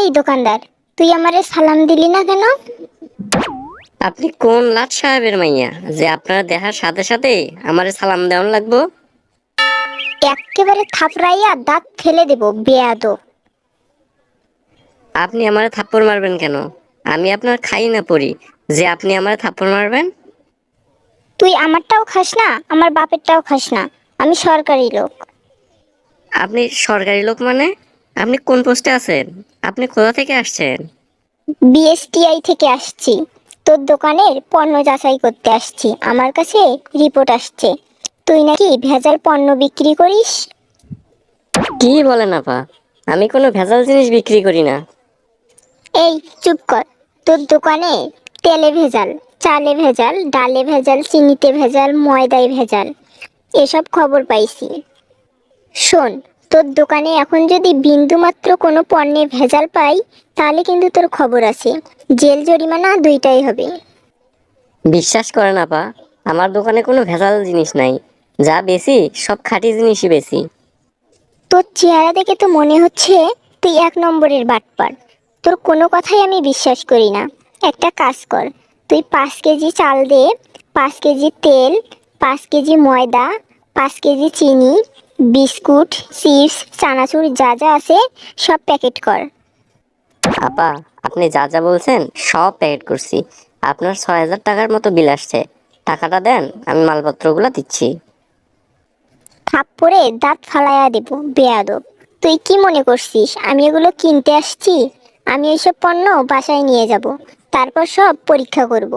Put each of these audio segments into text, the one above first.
এই দোকানদার, তুই আমারে সালাম দিলি না কেন? আপনি কোন লাট সাহেবের মাইয়া যে আপনারা দেখার সাথে সাথে আমারে সালাম দেওয়ান লাগবো? এক্কেবারে থাপড়াইয়া দাঁত ফেলে দেব বেয়াদব। আপনি আমারে থাপ্পড় মারবেন কেন? আমি আপনার খাই না পড়ি যে আপনি আমারে থাপ্পড় মারবেন? তুই আমারটাও খাস না, আমার বাপেরটাও খাস না। আমি সরকারি লোক। আপনি সরকারি লোক মানে? আপনি কোন পোস্টে আছেন? আপনি কোথা থেকে আসছেন? বিএসটিআই থেকে আসছি। তোর দোকানের পণ্য যাচাই করতে আসছি। আমার কাছে রিপোর্ট আসছে তুই নাকি ভেজাল পণ্য বিক্রি করিস। কি বলেন আপা? আমি কোনো ভেজাল জিনিস বিক্রি করি না। এই চুপ কর। তোর দোকানে তেলে ভেজাল, চালে ভেজাল, ডালে ভেজাল, চিনিতে ভেজাল, ময়দায় ভেজাল, এসব খবর পাইছি। শোন, তোর দোকানে এখন যদি বিন্দুমাত্র কোনো পণ্যে ভেজাল পাই, তাহলে কিন্তু তোর খবর আছে। জেল জরিমানা দুইটাই হবে। বিশ্বাস করেন আপা, আমার দোকানে কোনো ভেজাল জিনিস নাই। যা বেশি সব খাঁটি জিনিসই বেশি। তোর চেহারা দেখে তো মনে হচ্ছে তুই এক নম্বরের বাটপার। তোর কোনো কথাই আমি বিশ্বাস করি না। একটা কাজ কর, তুই 5 কেজি চাল দে, 5 কেজি তেল, 5 কেজি ময়দা, 5 কেজি চিনি, বিস্কুট, চিপস, চানাচুর যা যা আছে সব প্যাকেট কর। আপা, আপনি যা যা বলছেন সব প্যাকেট করছি। আপনার 6,000 টাকার মতো বিল আসছে। টাকাটা দেন, আমি মালপত্রগুলো দিচ্ছি। থাপ্পড়ে দাঁত ফালাইয়া দেব বেয়াদব। তুই কি মনে করছিস আমি এগুলো কিনতে আসছি? আমি এইসব পণ্য বাসায় নিয়ে যাব, তারপর সব পরীক্ষা করব।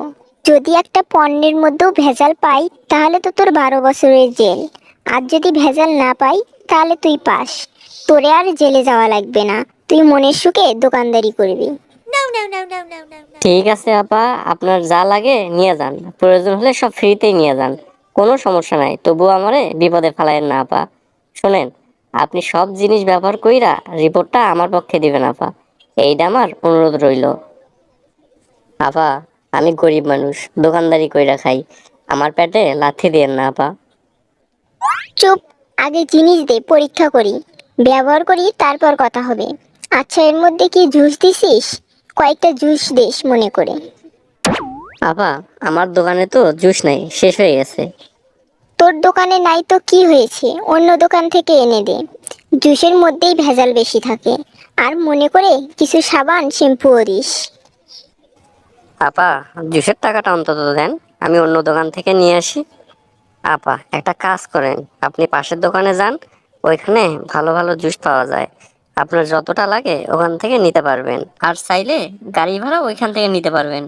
যদি একটা পণ্যের মধ্যেও ভেজাল পাই, তাহলে তো তোর 12 বছরের জেল। আর যদি ভেজাল না পাই, তাহলে তুই পাস। তোরে আর জেলে যাওয়া লাগবে না, তুই মনের সুখে দোকানদারি করবি। ঠিক আছে আপা, আপনার যা লাগে নিয়ে যান, প্রয়োজন হলে সব ফ্রিতেই নিয়ে যান। কোনো সমস্যা নাই, তবুও আমারে বিপদে ফেলায়েন না আপা। শোনেন, আপনি সব জিনিস ব্যবহার কইরা রিপোর্টটা আমার পক্ষে দিবেন আপা। এইটা আমার অনুরোধ রইল। আপা, আমি গরিব মানুষ, দোকানদারি কইরা খাই। আমার পেটে লাথি দিয়েন না আপা। চুপ, আগে জিনিস দে, পরীক্ষা করি, ব্যবহার করি, তারপর কথা হবে। আচ্ছা, এর মধ্যে কি জুস দিছিস? কয়েকটা জুস দিস মনে করে। আপা, আমার দোকানে তো জুস নাই, শেষ হয়ে গেছে। তোর দোকানে নাই তো কি হয়েছে, অন্য দোকান থেকে এনে দে। জুসের মধ্যেই ভেজাল বেশি থাকে। আর মনে করে কিছু সাবান শ্যাম্পুও দিস। আপা, জুসের টাকাটা অন্তত দেন, আমি অন্য দোকান থেকে নিয়ে আসি। আপা, একটা কাজ করেন, আপনি পাশের দোকানে যান, ওইখানে ভালো ভালো জুস পাওয়া যায়। আপনার যতটা লাগে ওখান থেকে নিতে পারবেন, আর চাইলে গাড়ি ভাড়া ওইখান থেকে নিতে পারবেন।